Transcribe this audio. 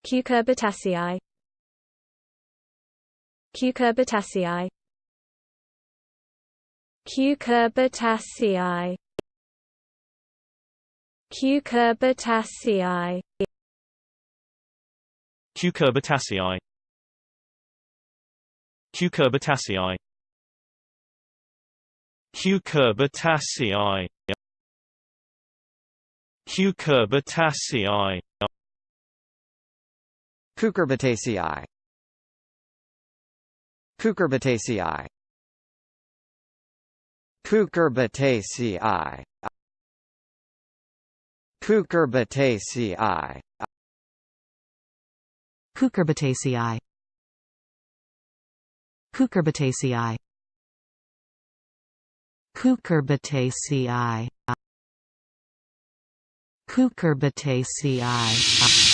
Cucurbitaceae. Cucurbitaceae. Cucurbitaceae. Cucurbitaceae. Cucurbitaceae. Cucurbitaceae. Cucurbitaceae. Cucurbitaceae. Cucurbitaceae. Cucurbitaceae. Cucurbitaceae. Cucurbitaceae. Cucurbitaceae. Cucurbitaceae. Cucurbitaceae. Cucurbitaceae.